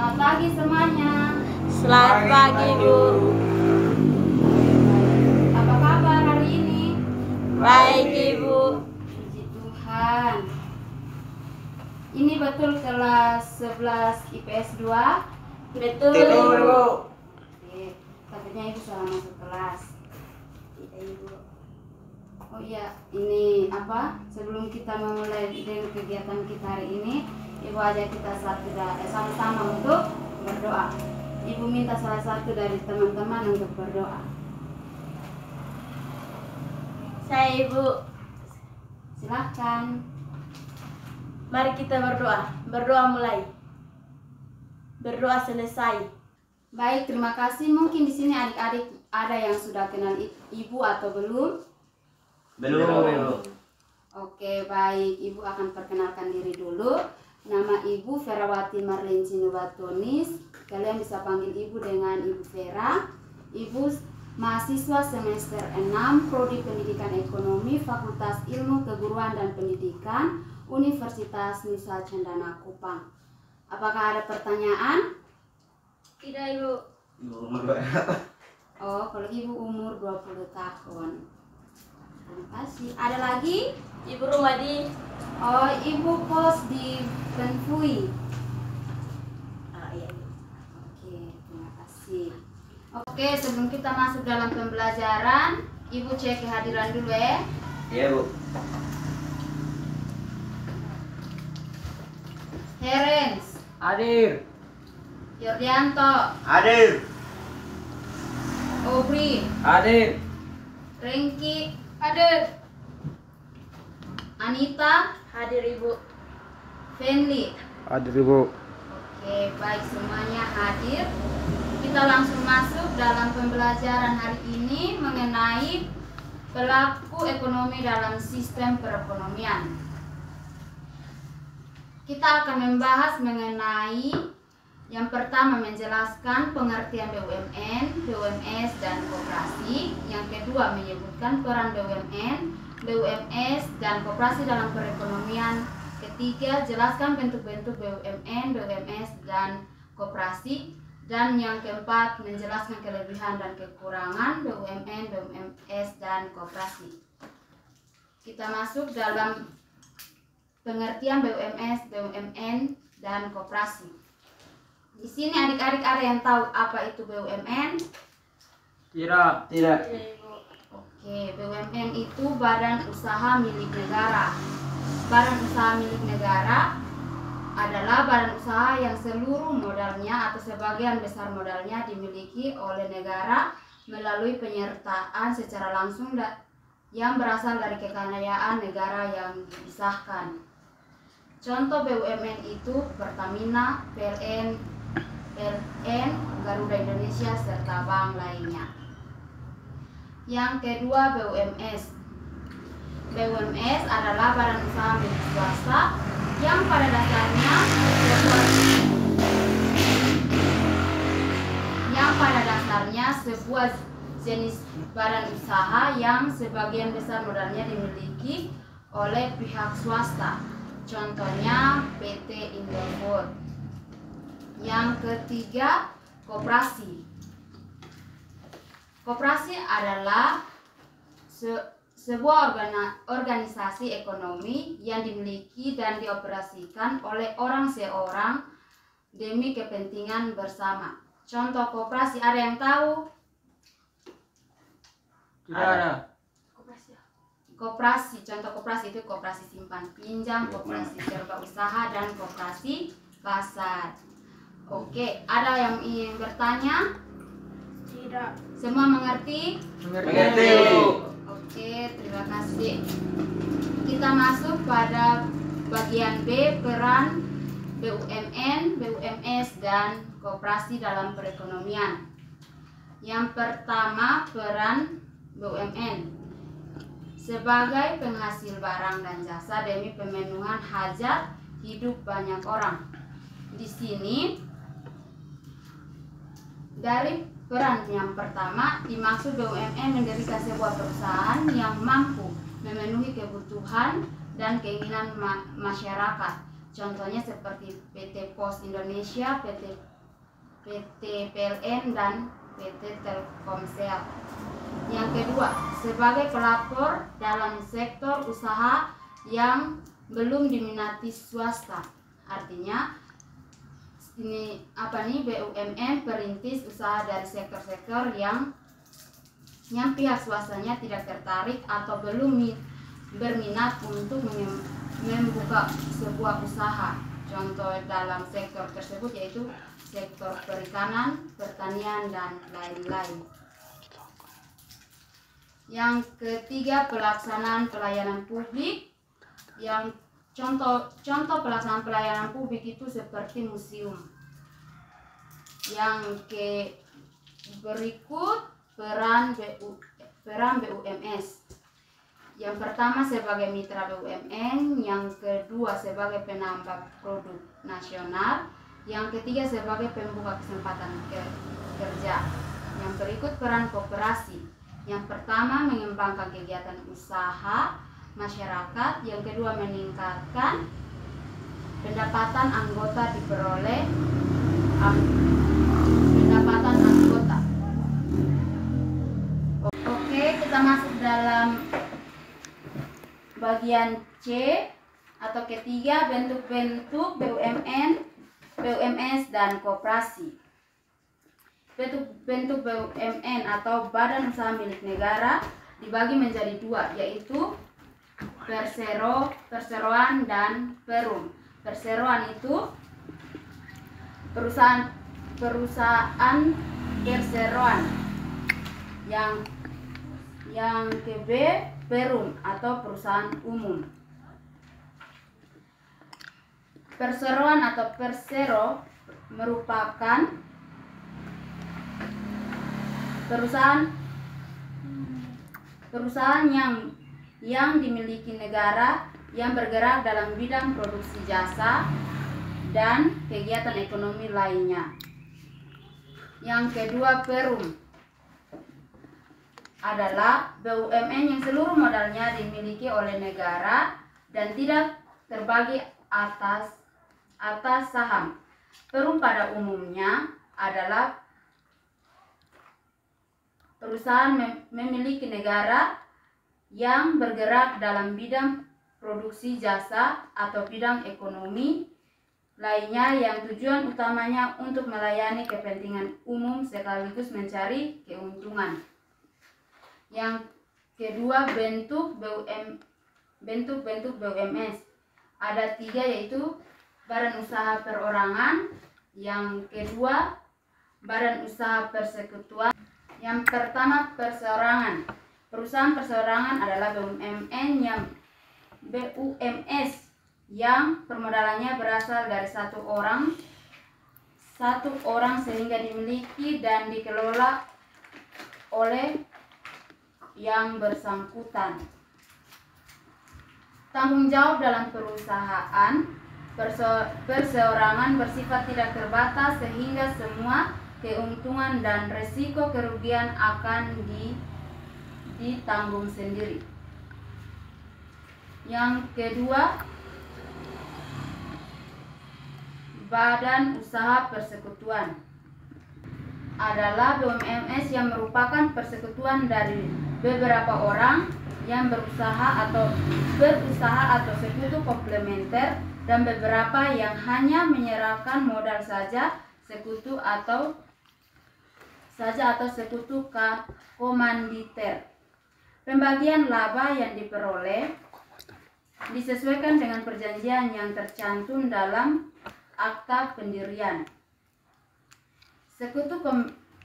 Selamat pagi semuanya. Selamat pagi, Bu. Apa kabar hari ini? Baik, Ibu. Puji Tuhan. Ini betul kelas 11 IPS 2? Betul, Betul, Ibu. Bu. Oke, takutnya Ibu salah masuk kelas. Iya, Ibu. Oh iya, ini apa? Sebelum kita memulai dengan kegiatan kita hari ini, Ibu ajak kita sama-sama untuk berdoa. Ibu minta salah satu dari teman-teman untuk berdoa. Saya, Ibu. Silahkan. Mari kita berdoa. Berdoa mulai. Berdoa selesai. Baik, terima kasih. Mungkin di sini adik-adik ada yang sudah kenal Ibu atau belum? Belum. Oke, baik. Ibu akan perkenalkan diri dulu. Nama Ibu Ferawati Marlene Cinubatonis. Kalian bisa panggil Ibu dengan Ibu Vera. Ibu mahasiswa semester 6 Prodi Pendidikan Ekonomi Fakultas Ilmu Keguruan dan Pendidikan Universitas Nusa Cendana Kupang. Apakah ada pertanyaan? Tidak, Ibu. Oh, kalau Ibu umur 20 tahun. Terima kasih. Ada lagi? Ibu Rumadi. Oh, Ibu kos di Benfui. Iya, Ibu. Oke, terima kasih. Oke, sebelum kita masuk dalam pembelajaran, Ibu cek kehadiran dulu ya. Iya, Bu. Herens, Hadir. Yordianto, Hadir. Obri, Hadir. Rengki, hadir. Anita, Hadir, Ibu. Fenli. Hadir, Bu. Oke, baik, semuanya hadir. Kita langsung masuk dalam pembelajaran hari ini mengenai pelaku ekonomi dalam sistem perekonomian. Kita akan membahas mengenai yang pertama menjelaskan pengertian BUMN, BUMS, dan koperasi. Yang kedua menyebutkan peran BUMN, BUMS, dan koperasi dalam perekonomian. Ketiga, jelaskan bentuk-bentuk BUMN, BUMS, dan koperasi. Dan yang keempat, menjelaskan kelebihan dan kekurangan BUMN, BUMS, dan koperasi. Kita masuk dalam pengertian BUMS, BUMN, dan koperasi. Di sini adik-adik ada yang tahu apa itu BUMN? Tidak. Tidak. Tidak, Ibu. Oke, BUMN itu badan usaha milik negara. Badan usaha milik negara adalah badan usaha yang seluruh modalnya atau sebagian besar modalnya dimiliki oleh negara melalui penyertaan secara langsung yang berasal dari kekayaan negara yang dipisahkan. Contoh BUMN itu Pertamina, PLN, Garuda Indonesia, serta bank lainnya. Yang kedua BUMS. BUMS adalah badan usaha milik swasta yang pada dasarnya sebuah jenis badan usaha yang sebagian besar modalnya dimiliki oleh pihak swasta. Contohnya PT Indofood. Yang ketiga, koperasi. Koperasi adalah sebuah organisasi ekonomi yang dimiliki dan dioperasikan oleh orang seorang demi kepentingan bersama. Contoh koperasi ada yang tahu? Tidak ada. Koperasi, contoh koperasi itu koperasi simpan pinjam, koperasi serba usaha, dan koperasi pasar. Oke, ada yang ingin bertanya? Tidak. Semua mengerti? Mengerti, Bu. Oke, terima kasih. Kita masuk pada bagian B, peran BUMN, BUMS, dan koperasi dalam perekonomian. Yang pertama, peran BUMN sebagai penghasil barang dan jasa demi pemenuhan hajat hidup banyak orang. Di sini dari peran yang pertama dimaksud BUMN mendirikan sebuah perusahaan yang mampu memenuhi kebutuhan dan keinginan masyarakat. Contohnya seperti PT Pos Indonesia, PT PT PLN dan PT Telkomsel. Yang kedua, sebagai pelapor dalam sektor usaha yang belum diminati swasta. Artinya ini BUMN perintis usaha dari sektor-sektor yang pihak swastanya tidak tertarik atau belum berminat untuk membuka sebuah usaha. Contoh dalam sektor tersebut yaitu sektor perikanan, pertanian, dan lain-lain. Yang ketiga, pelaksanaan pelayanan publik. Yang contoh pelaksanaan pelayanan publik itu seperti museum. Yang berikut peran BUMS. Yang pertama sebagai mitra BUMN, yang kedua sebagai penambah produk nasional, yang ketiga sebagai pembuka kesempatan kerja. Yang berikut peran koperasi. Yang pertama mengembangkan kegiatan usaha masyarakat, yang kedua meningkatkan pendapatan anggota diperoleh pendapatan anggota. Oke, kita masuk dalam bagian C atau ketiga, bentuk-bentuk BUMN, BUMS dan koperasi. Bentuk BUMN atau badan usaha milik negara dibagi menjadi dua, yaitu perseroan dan perum. Perseroan itu perusahaan perseroan. Yang ke B, perum atau perusahaan umum. Perseroan atau persero merupakan perusahaan yang dimiliki negara yang bergerak dalam bidang produksi jasa dan kegiatan ekonomi lainnya. Yang kedua, perum adalah BUMN yang seluruh modalnya dimiliki oleh negara dan tidak terbagi atas saham. Perum pada umumnya adalah perusahaan memiliki negara yang bergerak dalam bidang produksi jasa atau bidang ekonomi lainnya yang tujuan utamanya untuk melayani kepentingan umum sekaligus mencari keuntungan. Yang kedua, bentuk-bentuk BUMS. Ada 3, yaitu badan usaha perorangan, yang kedua badan usaha persekutuan. Yang pertama, perseorangan. Perusahaan perseorangan adalah BUMS yang permodalannya berasal dari satu orang sehingga dimiliki dan dikelola oleh yang bersangkutan. Tanggung jawab dalam perusahaan perseorangan bersifat tidak terbatas sehingga semua keuntungan dan resiko kerugian akan ditanggung sendiri. Yang kedua, badan usaha persekutuan adalah BUMS yang merupakan persekutuan dari beberapa orang yang berusaha atau sekutu komplementer dan beberapa yang hanya menyerahkan modal saja, sekutu atau sekutu komanditer. Pembagian laba yang diperoleh disesuaikan dengan perjanjian yang tercantum dalam akta pendirian. Sekutu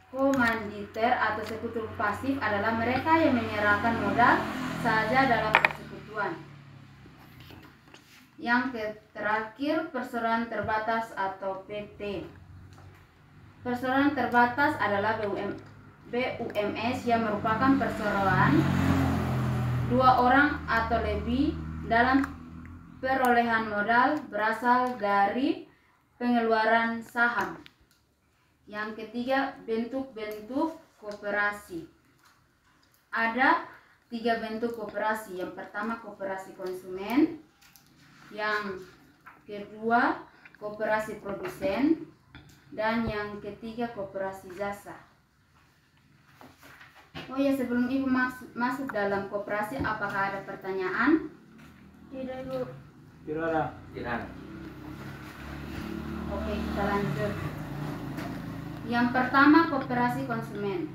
komanditer atau sekutu pasif adalah mereka yang menyerahkan modal saja dalam persekutuan. Yang terakhir, perseroan terbatas atau PT. Perseroan terbatas adalah BUMS yang merupakan perseroan 2 orang atau lebih dalam perolehan modal berasal dari pengeluaran saham. Yang ketiga, bentuk-bentuk koperasi. Ada 3 bentuk koperasi. Yang pertama, koperasi konsumen. Yang kedua, koperasi produsen. Dan yang ketiga koperasi jasa. Oh ya, sebelum Ibu masuk dalam koperasi, apakah ada pertanyaan? Tidak, Ibu. Tidak ada. Tidak ada. Oke, kita lanjut. Yang pertama, koperasi konsumen.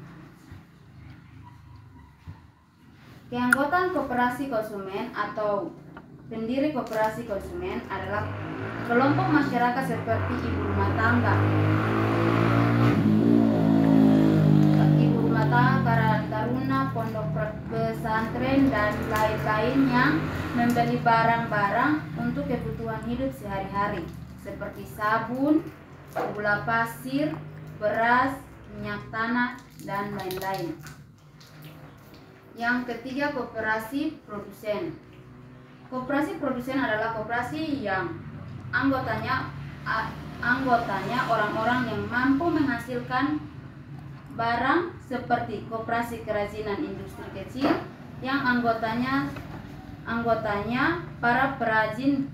Keanggotaan koperasi konsumen atau pendiri koperasi konsumen adalah kelompok masyarakat seperti ibu rumah tangga, karang taruna, pondok pesantren, dan lain-lain yang membeli barang-barang untuk kebutuhan hidup sehari-hari seperti sabun, gula pasir, beras, minyak tanah, dan lain-lain. Yang ketiga, koperasi produsen. Koperasi produsen adalah koperasi yang anggotanya orang-orang yang mampu menghasilkan barang seperti koperasi kerajinan industri kecil yang anggotanya para perajin,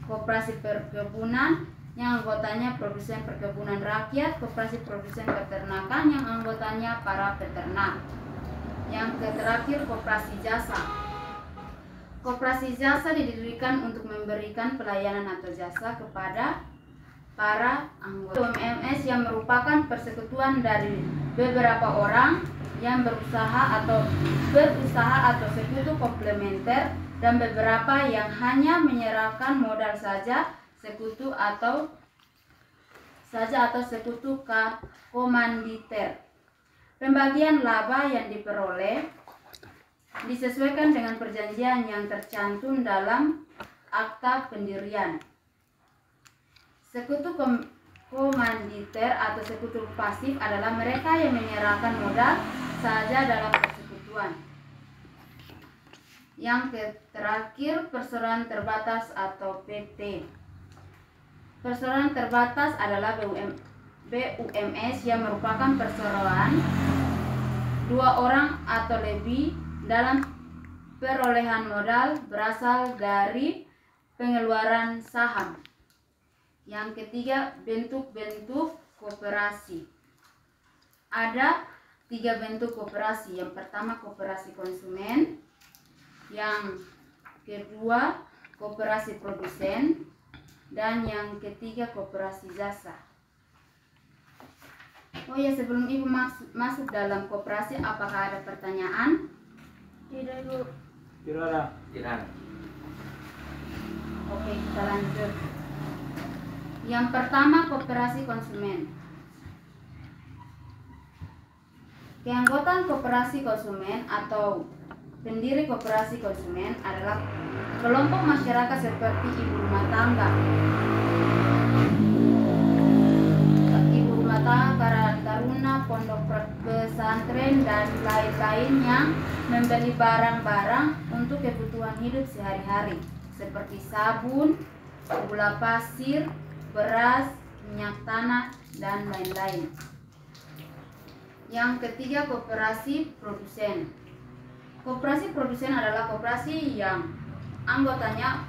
koperasi perkebunan yang anggotanya produsen perkebunan rakyat, koperasi produsen peternakan yang anggotanya para peternak. Yang terakhir, koperasi jasa. Koperasi jasa didirikan untuk memberikan pelayanan atau jasa kepada para anggota. UMS yang merupakan persekutuan dari beberapa orang yang berusaha atau sekutu komplementer, dan beberapa yang hanya menyerahkan modal saja, sekutu atau sekutu komanditer. Pembagian laba yang diperoleh disesuaikan dengan perjanjian yang tercantum dalam akta pendirian. Sekutu komanditer atau sekutu pasif adalah mereka yang menyerahkan modal saja dalam persekutuan. Yang terakhir, perseroan terbatas atau PT. Perseroan terbatas adalah BUMS yang merupakan perseroan dua orang atau lebih dalam perolehan modal berasal dari pengeluaran saham. Yang ketiga, bentuk-bentuk koperasi. Ada 3 bentuk koperasi. Yang pertama, koperasi konsumen. Yang kedua, koperasi produsen. Dan yang ketiga, koperasi jasa. Oh ya, sebelum Ibu masuk dalam koperasi, apakah ada pertanyaan? Tidak, Ibu. Tidak ada. Tidak ada. Oke, kita lanjut. Yang pertama, koperasi konsumen. Keanggotaan koperasi konsumen atau pendiri koperasi konsumen adalah kelompok masyarakat seperti ibu rumah tangga, karang taruna, pondok pesantren, dan lain-lain yang membeli barang-barang untuk kebutuhan hidup sehari-hari seperti sabun, gula pasir, beras, minyak tanah, dan lain-lain. Yang ketiga, koperasi produsen. Koperasi produsen adalah koperasi yang anggotanya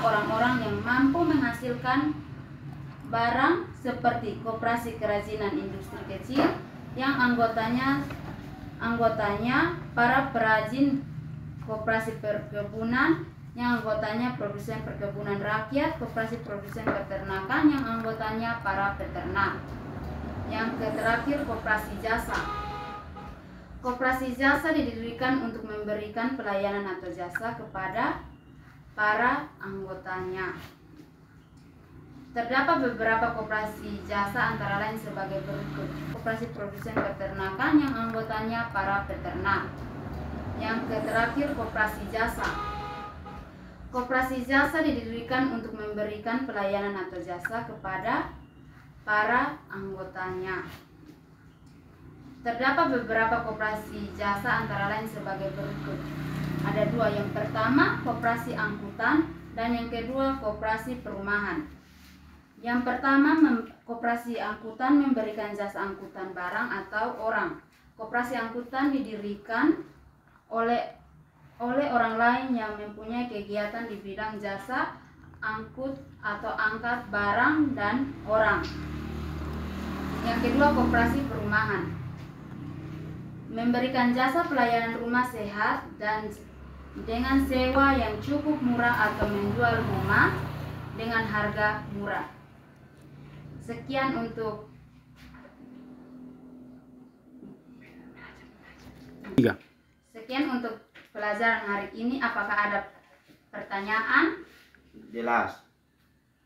orang-orang yang mampu menghasilkan barang seperti koperasi kerajinan industri kecil yang anggotanya para perajin, koperasi perkebunan yang anggotanya produsen perkebunan rakyat, koperasi produsen peternakan yang anggotanya para peternak. Yang terakhir, koperasi jasa. Koperasi jasa didirikan untuk memberikan pelayanan atau jasa kepada para anggotanya. Terdapat beberapa koperasi jasa antara lain sebagai berikut. Koperasi produsen peternakan yang anggotanya para peternak. Yang terakhir, koperasi jasa. Koperasi jasa didirikan untuk memberikan pelayanan atau jasa kepada para anggotanya. Terdapat beberapa koperasi jasa antara lain sebagai berikut. Ada 2. Yang pertama, koperasi angkutan, dan yang kedua, koperasi perumahan. Yang pertama, koperasi angkutan memberikan jasa angkutan barang atau orang. Koperasi angkutan didirikan oleh orang lain yang mempunyai kegiatan di bidang jasa angkut atau angkat barang dan orang. Yang kedua, koperasi perumahan. Memberikan jasa pelayanan rumah sehat dan dengan sewa yang cukup murah atau menjual rumah dengan harga murah. Sekian untuk pelajaran hari ini. Apakah ada pertanyaan? Jelas.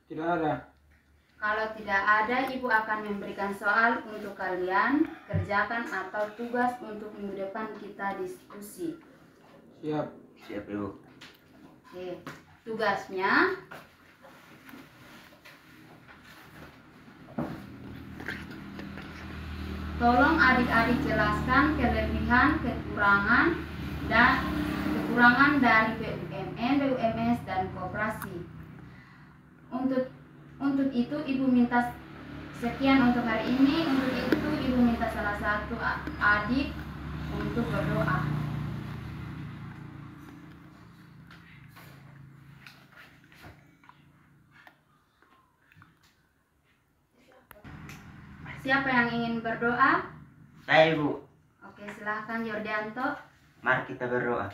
Tidak ada. Kalau tidak ada, Ibu akan memberikan soal untuk kalian kerjakan atau tugas untuk minggu depan kita diskusi. Siap. Siap, Ibu. Oke, tugasnya tolong adik-adik jelaskan kelebihan, kekurangan dari BUMN, BUMS dan koperasi. Untuk itu Ibu minta sekian untuk hari ini. Untuk itu Ibu minta salah satu adik untuk berdoa. Siapa yang ingin berdoa? Saya, Ibu. Oke, silahkan Yordianto. Mari kita berdoa.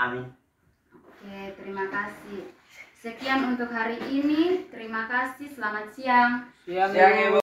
Amin. Oke, terima kasih. Sekian untuk hari ini. Terima kasih. Selamat siang. Siang, Ibu.